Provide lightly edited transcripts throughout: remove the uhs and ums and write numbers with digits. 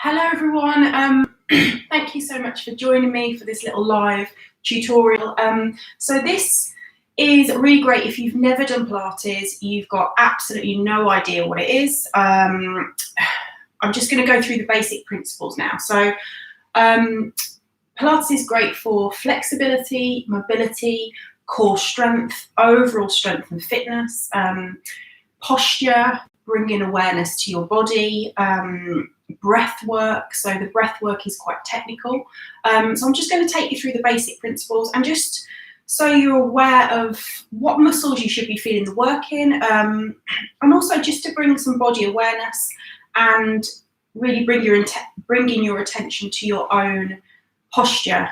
Hello everyone, thank you so much for joining me for this little live tutorial. So this is really great if you've never done Pilates, you've got absolutely no idea what it is. I'm just going to go through the basic principles now. So Pilates is great for flexibility, mobility, core strength, overall strength and fitness, posture, bringing awareness to your body, breath work. So the breath work is quite technical. So I'm just going to take you through the basic principles and just so you're aware of what muscles you should be feeling the work in, and also just to bring some body awareness and really bringing your attention to your own posture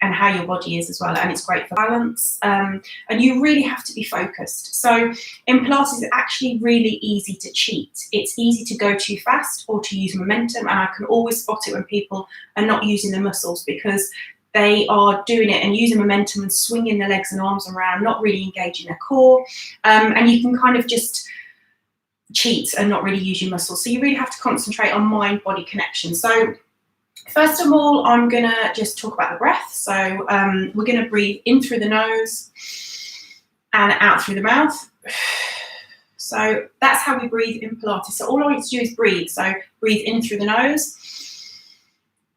and how your body is as well. And it's great for balance, and you really have to be focused. So in Pilates, it's actually really easy to cheat. It's easy to go too fast or to use momentum, and I can always spot it when people are not using the muscles because they are doing it and using momentum and swinging their legs and arms around, not really engaging their core, and you can kind of just cheat and not really use your muscles. So you really have to concentrate on mind-body connection. So first of all, I'm going to just talk about the breath. So we're going to breathe in through the nose and out through the mouth. So that's how we breathe in Pilates. So all I want you to do is breathe. So breathe in through the nose,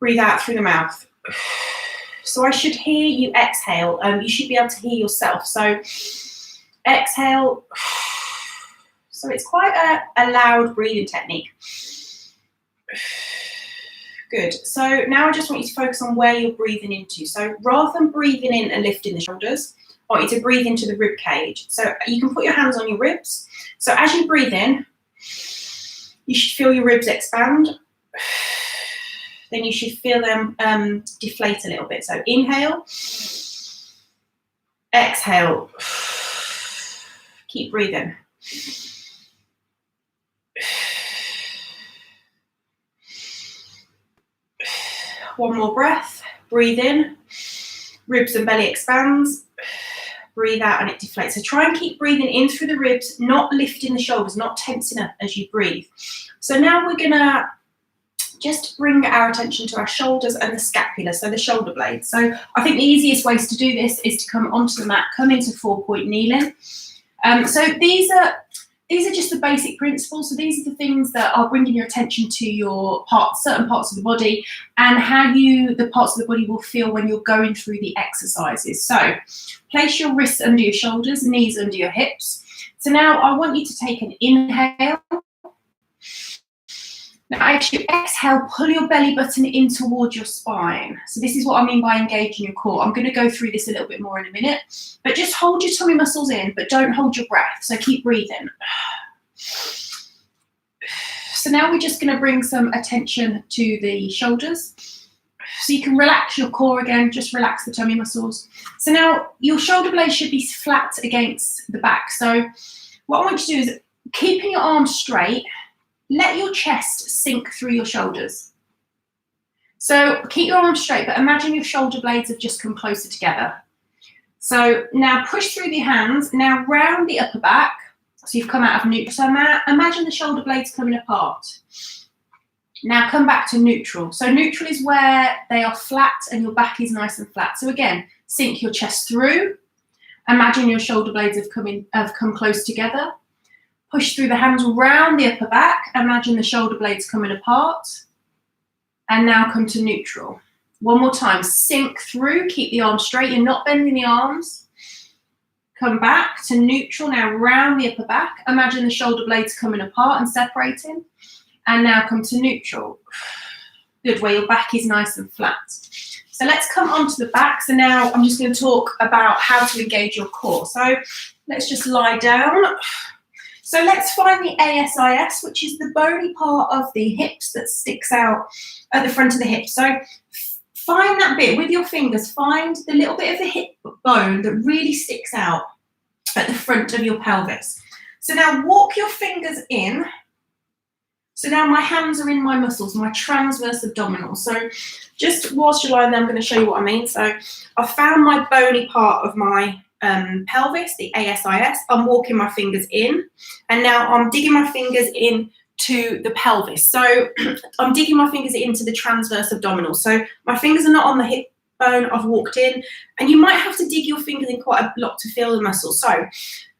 breathe out through the mouth. So I should hear you exhale. You should be able to hear yourself. So exhale. So it's quite a loud breathing technique. Good. So now I just want you to focus on where you're breathing into. So rather than breathing in and lifting the shoulders, I want you to breathe into the rib cage. So you can put your hands on your ribs. So as you breathe in, you should feel your ribs expand. Then you should feel them deflate a little bit. So inhale, exhale, keep breathing. One more breath, breathe in, ribs and belly expands, breathe out and it deflates. So try and keep breathing in through the ribs, not lifting the shoulders, not tensing up as you breathe. So now we're gonna just bring our attention to our shoulders and the scapula, so the shoulder blades. So I think the easiest ways to do this is to come onto the mat, come into 4-point kneeling. So these are just the basic principles. So these are the things that are bringing your attention to your certain parts of the body and how the parts of the body will feel when you're going through the exercises. So place your wrists under your shoulders, knees under your hips. So now I want you to take an inhale. Now as you exhale, pull your belly button in towards your spine. So this is what I mean by engaging your core. I'm going to go through this a little bit more in a minute, but just hold your tummy muscles in, but don't hold your breath. So keep breathing. So now we're just going to bring some attention to the shoulders. So you can relax your core again, just relax the tummy muscles. So now your shoulder blades should be flat against the back. So what I want you to do is keeping your arms straight, let your chest sink through your shoulders. So keep your arms straight, but imagine your shoulder blades have just come closer together. So now push through the hands, now round the upper back. So you've come out of neutral. So imagine the shoulder blades coming apart. Now come back to neutral. So neutral is where they are flat and your back is nice and flat. So again, sink your chest through. Imagine your shoulder blades have come close together. Push through the hands round the upper back. Imagine the shoulder blades coming apart. And now come to neutral. One more time, sink through, keep the arms straight. You're not bending the arms. Come back to neutral, now round the upper back. Imagine the shoulder blades coming apart and separating. And now come to neutral. Good, where your back is nice and flat. So let's come onto the back. So now I'm just going to talk about how to engage your core. So let's just lie down. So let's find the ASIS, which is the bony part of the hips that sticks out at the front of the hips. So find that bit with your fingers, find the little bit of the hip bone that really sticks out at the front of your pelvis. So now walk your fingers in. So now my hands are in my muscles, my transverse abdominals. So just whilst you're lying there, I'm going to show you what I mean. So I found my bony part of my pelvis, the ASIS. I'm walking my fingers in, and now I'm digging my fingers in to the pelvis. So I'm digging my fingers into the transverse abdominals. So my fingers are not on the hip bone. I've walked in, and you might have to dig your fingers in quite a lot to feel the muscle. So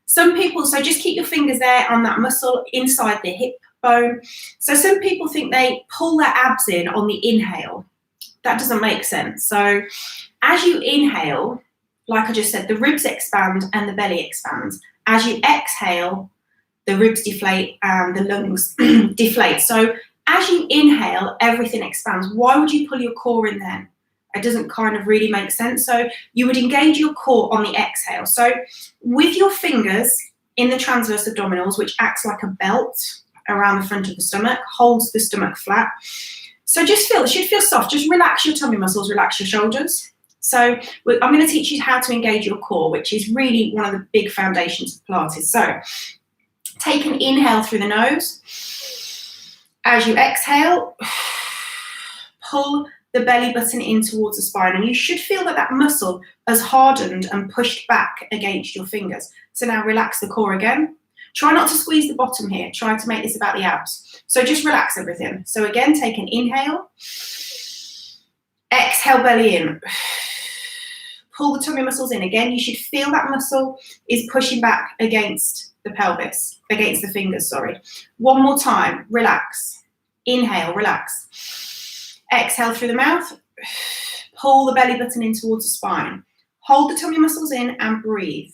some people, so just keep your fingers there on that muscle inside the hip bone. So some people think they pull their abs in on the inhale. That doesn't make sense. So as you inhale, like I just said, the ribs expand and the belly expands. As you exhale, the ribs deflate and the lungs deflate. So as you inhale, everything expands. Why would you pull your core in then? It doesn't kind of really make sense. So you would engage your core on the exhale. So with your fingers in the transverse abdominals, which acts like a belt around the front of the stomach, holds the stomach flat. So just feel, it should feel soft. Just relax your tummy muscles, relax your shoulders. So I'm going to teach you how to engage your core, which is really one of the big foundations of Pilates. So take an inhale through the nose. As you exhale, pull the belly button in towards the spine, and you should feel that that muscle has hardened and pushed back against your fingers. So now relax the core again. Try not to squeeze the bottom here. Try to make this about the abs. So just relax everything. So again, take an inhale. Exhale, belly in. Pull the tummy muscles in. Again, you should feel that muscle is pushing back against the pelvis, against the fingers, sorry. One more time, relax. Inhale, relax. Exhale through the mouth. Pull the belly button in towards the spine. Hold the tummy muscles in and breathe.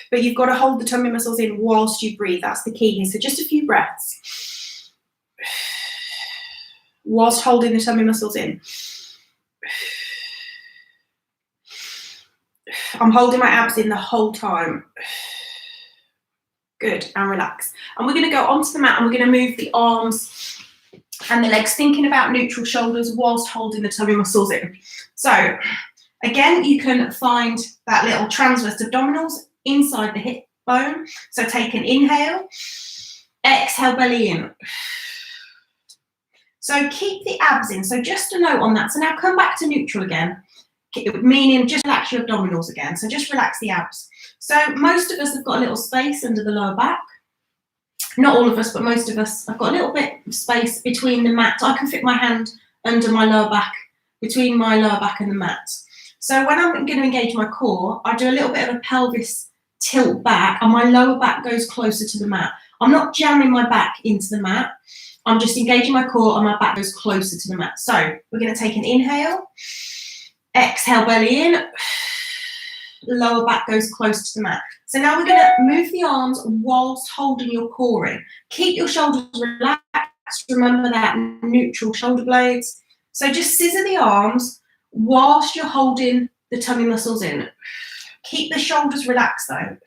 But you've got to hold the tummy muscles in whilst you breathe. That's the key here. So just a few breaths. Whilst holding the tummy muscles in. I'm holding my abs in the whole time. Good, and relax. And we're going to go onto the mat and we're going to move the arms and the legs, thinking about neutral shoulders whilst holding the tummy muscles in. So again, you can find that little transverse abdominals inside the hip bone. So take an inhale, exhale, belly in. So keep the abs in. So just a note on that. So now come back to neutral again, meaning just relax your abdominals again. So just relax the abs. So most of us have got a little space under the lower back. Not all of us, but most of us. I've got a little bit of space between the mat. I can fit my hand under my lower back, between my lower back and the mat. So when I'm going to engage my core, I do a little bit of a pelvis tilt back and my lower back goes closer to the mat. I'm not jamming my back into the mat. I'm just engaging my core and my back goes closer to the mat. So we're going to take an inhale, exhale, belly in, lower back goes close to the mat. So now we're going to move the arms whilst holding your core in. Keep your shoulders relaxed. Remember that neutral shoulder blades. So just scissor the arms whilst you're holding the tummy muscles in. Keep the shoulders relaxed though.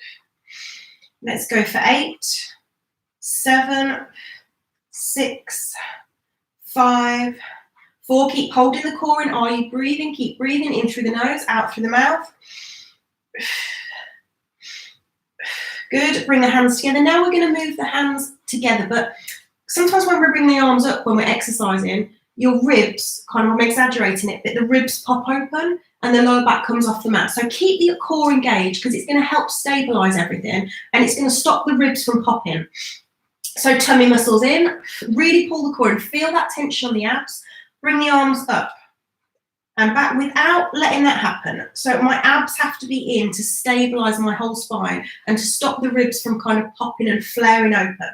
Let's go for 8, 7, 6, 5, 4. Keep holding the core in. Are you breathing? Keep breathing in through the nose, out through the mouth. Good. Bring the hands together. Now we're going to move the hands together, but sometimes when we bring the arms up, when we're exercising, your ribs, kind of, I'm exaggerating it, but the ribs pop open and the lower back comes off the mat. So keep the core engaged because it's going to help stabilize everything and it's going to stop the ribs from popping. So tummy muscles in, really pull the core and feel that tension on the abs. Bring the arms up and back without letting that happen. So my abs have to be in to stabilize my whole spine and to stop the ribs from kind of popping and flaring open.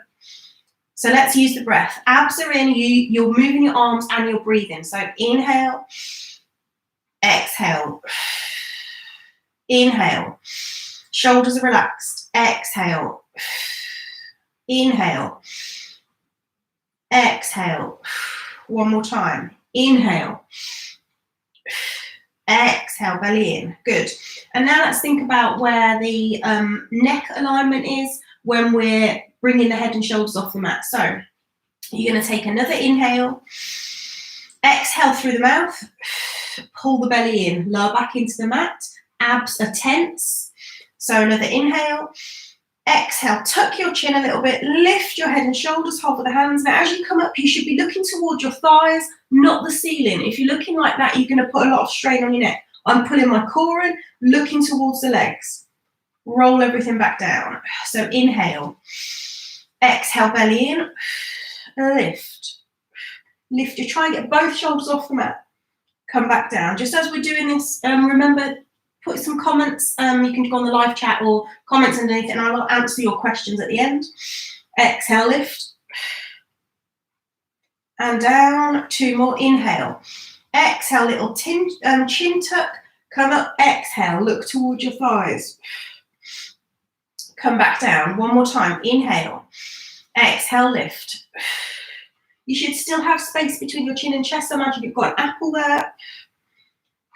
So let's use the breath. Abs are in, you're moving your arms and you're breathing. So inhale, exhale, inhale. Shoulders are relaxed. Exhale, inhale, exhale. One more time. Inhale, exhale, belly in. Good. And now let's think about where the neck alignment is when we're bringing the head and shoulders off the mat. So you're going to take another inhale, exhale through the mouth, pull the belly in, lower back into the mat, abs are tense. So another inhale, exhale, tuck your chin a little bit, lift your head and shoulders, hover the hands. Now as you come up, you should be looking towards your thighs, not the ceiling. If you're looking like that, you're going to put a lot of strain on your neck. I'm pulling my core in, looking towards the legs. Roll everything back down. So inhale, Exhale, belly in, lift. Lift your, try and get both shoulders off the mat. Come back down. Just as we're doing this, remember, put some comments. You can go on the live chat or comments underneath, and I will answer your questions at the end. Exhale, lift. And down, 2 more, inhale. Exhale, little chin tuck, come up, exhale, look towards your thighs. Come back down, 1 more time, inhale. Exhale, lift. You should still have space between your chin and chest. Imagine you've got an apple there.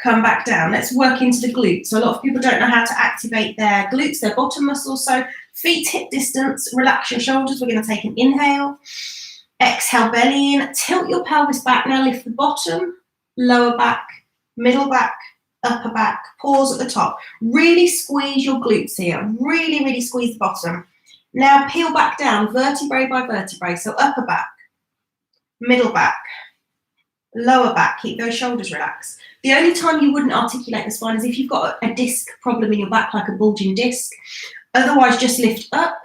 Come back down. Let's work into the glutes. So a lot of people don't know how to activate their glutes, their bottom muscles. So feet hip distance, relax your shoulders. We're going to take an inhale. Exhale, belly in. Tilt your pelvis back. Now lift the bottom, lower back, middle back, upper back. Pause at the top. Really squeeze your glutes here. Really, really squeeze the bottom. Now peel back down, vertebrae by vertebrae. So upper back, middle back, lower back. Keep those shoulders relaxed. The only time you wouldn't articulate the spine is if you've got a disc problem in your back, like a bulging disc. Otherwise, just lift up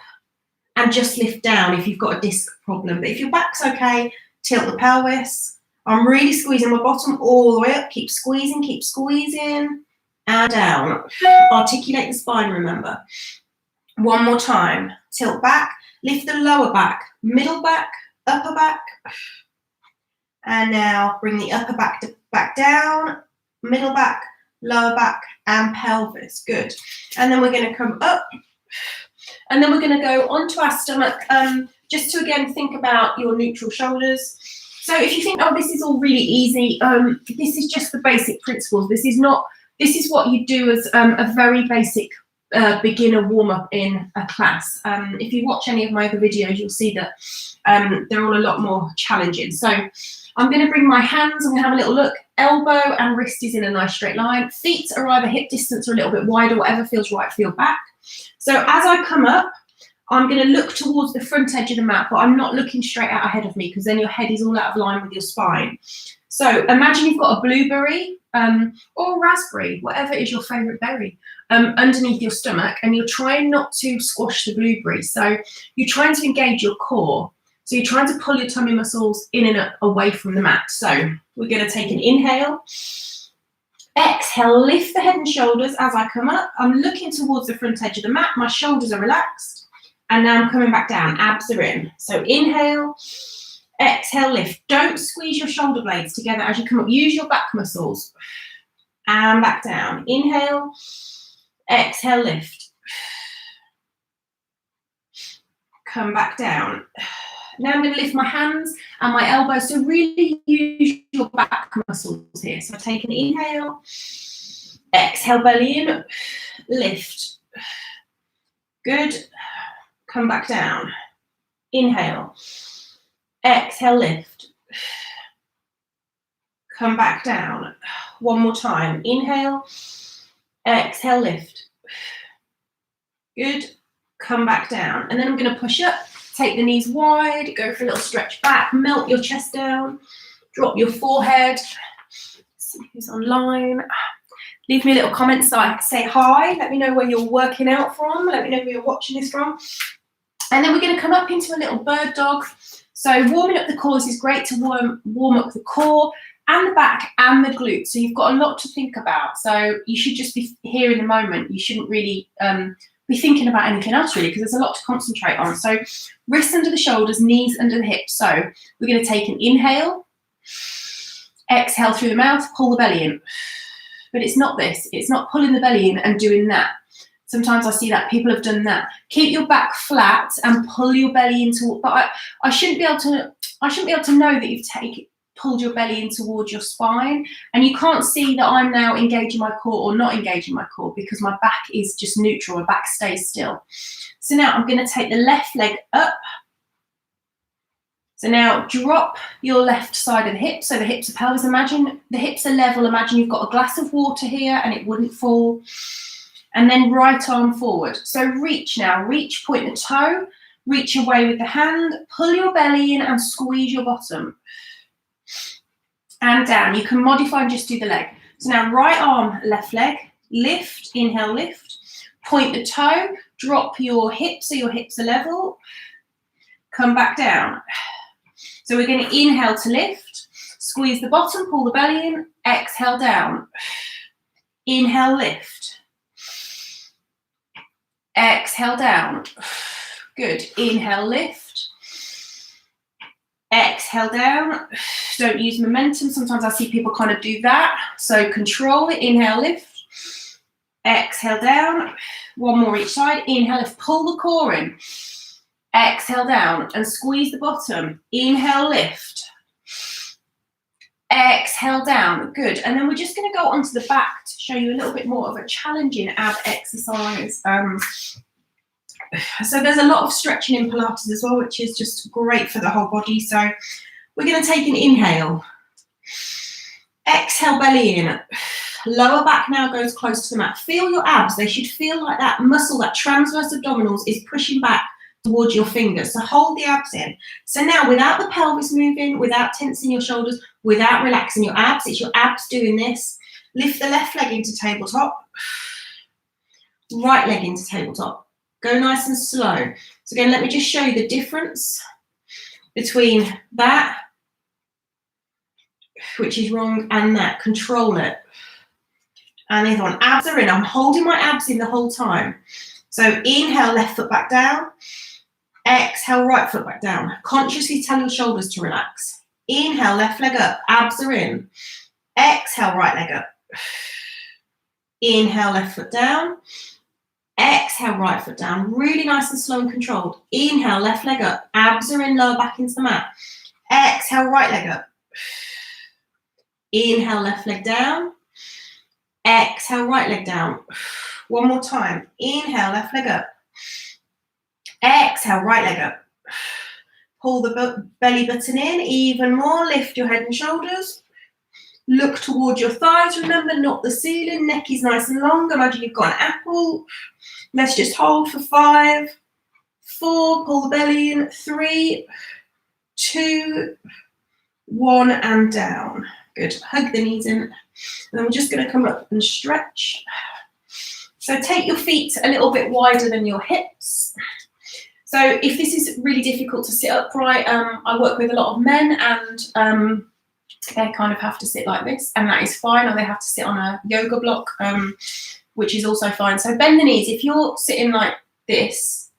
and just lift down if you've got a disc problem. But if your back's okay, tilt the pelvis. I'm really squeezing my bottom all the way up. Keep squeezing, and down. Articulate the spine, remember. 1 more time. Tilt back, lift the lower back, middle back, upper back. And now bring the upper back down, middle back, lower back, and pelvis. Good. And then we're going to come up. And then we're going to go onto our stomach, just to again think about your neutral shoulders. So if you think, oh, this is all really easy, this is just the basic principles. This is what you do as a very basic beginner warm-up in a class. If you watch any of my other videos, you'll see that they're all a lot more challenging. So I'm going to bring my hands, I'm going to have a little look. Elbow and wrist is in a nice straight line. Feet are either hip distance or a little bit wider, whatever feels right for your back. So as I come up, I'm going to look towards the front edge of the mat, but I'm not looking straight out ahead of me because then your head is all out of line with your spine. So imagine you've got a blueberry or raspberry, whatever is your favourite berry, underneath your stomach, and you're trying not to squash the blueberry. So you're trying to engage your core. So you're trying to pull your tummy muscles in and up away from the mat. So we're going to take an inhale. Exhale, lift the head and shoulders as I come up. I'm looking towards the front edge of the mat. My shoulders are relaxed. And now I'm coming back down. Abs are in. So inhale. Exhale, lift. Don't squeeze your shoulder blades together as you come up. Use your back muscles. And back down. Inhale. Exhale, lift. Come back down. Now I'm going to lift my hands and my elbows. So really use your back muscles here. So take an inhale. Exhale, belly in. Lift. Good. Come back down. Inhale. Exhale, lift. Come back down. 1 more time. Inhale. Exhale, lift. Good. Come back down. And then I'm going to push up. Take the knees wide. Go for a little stretch back. Melt your chest down. Drop your forehead. See who's online. Leave me a little comment so I can say hi. Let me know where you're working out from. Let me know where you're watching this from. And then we're going to come up into a little bird dog. So warming up the core, this is great to warm up the core and the back and the glutes. So you've got a lot to think about. So you should just be here in the moment. You shouldn't really be thinking about anything else really, because there's a lot to concentrate on. So wrists under the shoulders, knees under the hips. So we're going to take an inhale. Exhale through the mouth, pull the belly in. But it's not this. It's not pulling the belly in and doing that. Sometimes I see that people have done that. Keep your back flat and pull your belly into. But I shouldn't be able to know that you've pulled your belly in towards your spine. And you can't see that I'm now engaging my core or not engaging my core because my back is just neutral. My back stays still. So now I'm going to take the left leg up. So now drop your left side of the hips. So the hips are pelvis. Imagine the hips are level. Imagine you've got a glass of water here and it wouldn't fall. And then right arm forward. So reach now. Reach, point the toe. Reach away with the hand. Pull your belly in and squeeze your bottom. And down. You can modify and just do the leg. So now right arm, left leg. Lift, inhale, lift. Point the toe. Drop your hips so your hips are level. come back down. So we're going to inhale to lift, squeeze the bottom, pull the belly in, exhale down. Inhale, lift. Exhale down. Good. Inhale, lift. Exhale down. Don't use momentum. Sometimes I see people kind of do that. So control it. Inhale, lift. Exhale down. One more each side. Inhale, lift. Pull the core in. Exhale down and squeeze the bottom. Inhale, lift. Exhale down. Good. And then we're just going to go onto the back to show you a little bit more of a challenging ab exercise. So there's a lot of stretching in Pilates as well, which is just great for the whole body. So we're going to take an inhale. Exhale, belly in. Lower back now goes close to the mat. Feel your abs. They should feel like that muscle, that transverse abdominals is pushing back towards your fingers. So hold the abs in. So now without the pelvis moving, without tensing your shoulders, without relaxing your abs, it's your abs doing this. Lift the left leg into tabletop. Right leg into tabletop. Go nice and slow. So again, let me just show you the difference between that, which is wrong, and that. Control it. And the other one, abs are in. I'm holding my abs in the whole time. So inhale, left foot back down. Exhale, right foot back down. Consciously tell your shoulders to relax. Inhale, left leg up. Abs are in. Exhale, right leg up. Inhale, left foot down. Exhale, right foot down. Really nice and slow and controlled. Inhale, left leg up. Abs are in, lower back into the mat. Exhale, right leg up. Inhale, left leg down. Exhale, right leg down. One more time. Inhale, left leg up. Exhale, right leg up. Pull the belly button in even more. Lift your head and shoulders. Look towards your thighs. Remember, not the ceiling. Neck is nice and long. Imagine you've got an apple. Let's just hold for 5, 4. Pull the belly in. 3, 2, 1, and down. Good. Hug the knees in. And then we're just going to come up and stretch. So take your feet a little bit wider than your hips. So if this is really difficult to sit upright, I work with a lot of men, and they kind of have to sit like this, and that is fine, or they have to sit on a yoga block, which is also fine. So bend the knees if you're sitting like this.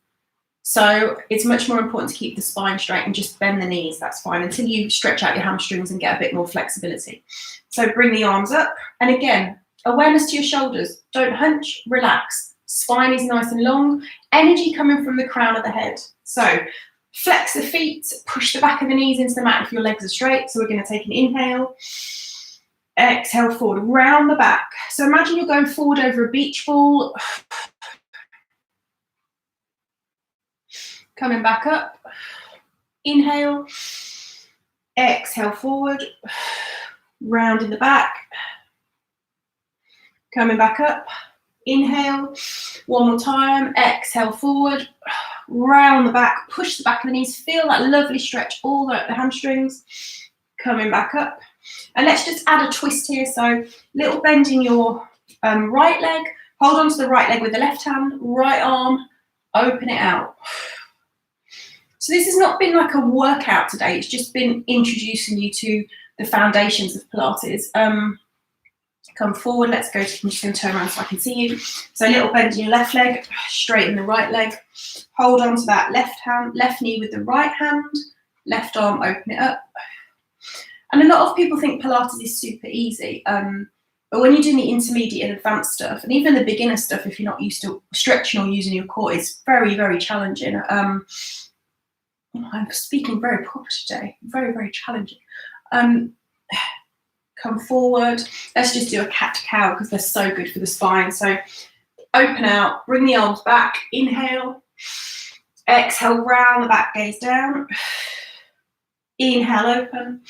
So it's much more important to keep the spine straight and just bend the knees. That's fine until you stretch out your hamstrings and get a bit more flexibility. So bring the arms up, and again, awareness to your shoulders. Don't hunch, relax. Spine is nice and long. Energy coming from the crown of the head. So flex the feet, push the back of the knees into the mat if your legs are straight. So we're going to take an inhale. Exhale forward, round the back. So imagine you're going forward over a beach ball. Coming back up. Inhale. Exhale forward. Round in the back. Coming back up. Inhale. One more time. Exhale forward. Round the back. Push the back of the knees. Feel that lovely stretch all the hamstrings. Coming back up. And let's just add a twist here. So little bend in your right leg. Hold on to the right leg with the left hand. Right arm. Open it out. So this has not been like a workout today. It's just been introducing you to the foundations of Pilates. Come forward. Let's go. I'm just going to turn around so I can see you. So a little bend in your left leg. Straighten the right leg. Hold on to that left knee with the right hand. Left arm. Open it up. And a lot of people think Pilates is super easy. But when you're doing the intermediate and advanced stuff, and even the beginner stuff, if you're not used to stretching or using your core, it's very, very challenging. I'm speaking very proper today. Very, very challenging. Come forward. Let's just do a cat-cow because they're so good for the spine. So open out, bring the arms back. Inhale. Exhale, round the back, gaze down. Inhale, open.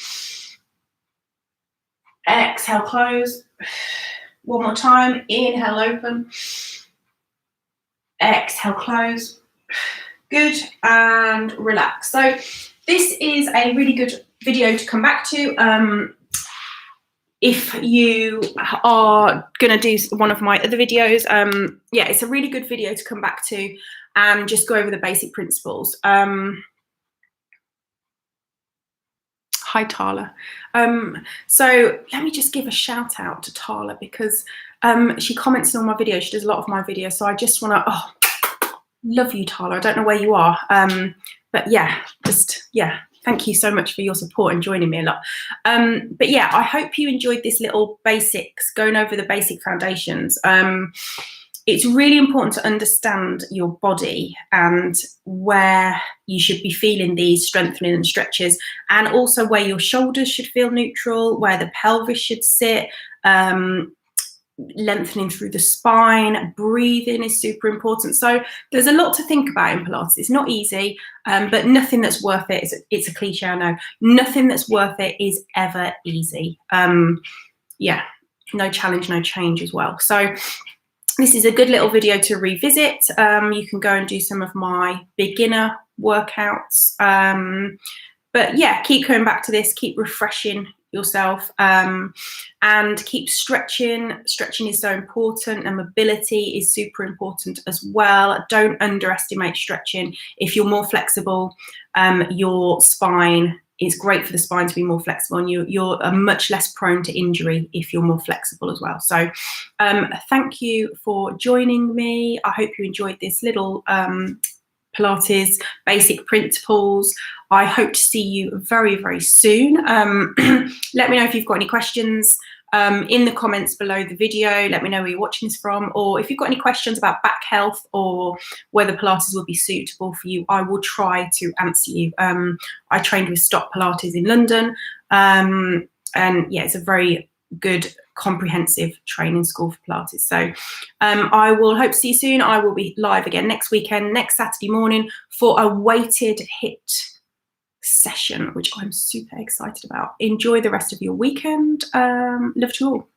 Exhale, close. One more time. Inhale, open. Exhale, close. Good. And relax. So this is a really good video to come back to. If you are going to do one of my other videos, yeah, it's a really good video to come back to and just go over the basic principles. Hi, Tala. So let me just give a shout out to Tala because she comments on my videos. She does a lot of my videos. So I just want to, love you, Tala. I don't know where you are. But yeah, thank you so much for your support and joining me a lot. But yeah, I hope you enjoyed this little basics, going over the basic foundations. It's really important to understand your body and where you should be feeling these strengthening and stretches, and also where your shoulders should feel neutral, where the pelvis should sit, lengthening through the spine. Breathing is super important. So there's a lot to think about in Pilates. It's not easy, but nothing that's worth it it's a cliche, I know. Nothing that's worth it is ever easy. Yeah, no challenge, no change as well. So this is a good little video to revisit. You can go and do some of my beginner workouts. But yeah, keep coming back to this, keep refreshing yourself, and keep stretching. Stretching is so important, and mobility is super important as well. Don't underestimate stretching. If you're more flexible, your spine, it's great for the spine to be more flexible, and you're much less prone to injury if you're more flexible as well. So thank you for joining me. I hope you enjoyed this little Pilates basic principles. I hope to see you very, very soon. Let me know if you've got any questions in the comments below the video. Let me know where you're watching this from, or if you've got any questions about back health or whether Pilates will be suitable for you, I will try to answer you. I trained with Stott Pilates in London, and yeah, it's a very good comprehensive training school for Pilates. So I will hope to see you soon. I will be live again next weekend, next Saturday morning, for a weighted HIIT session, which I'm super excited about. Enjoy the rest of your weekend. Love to you all.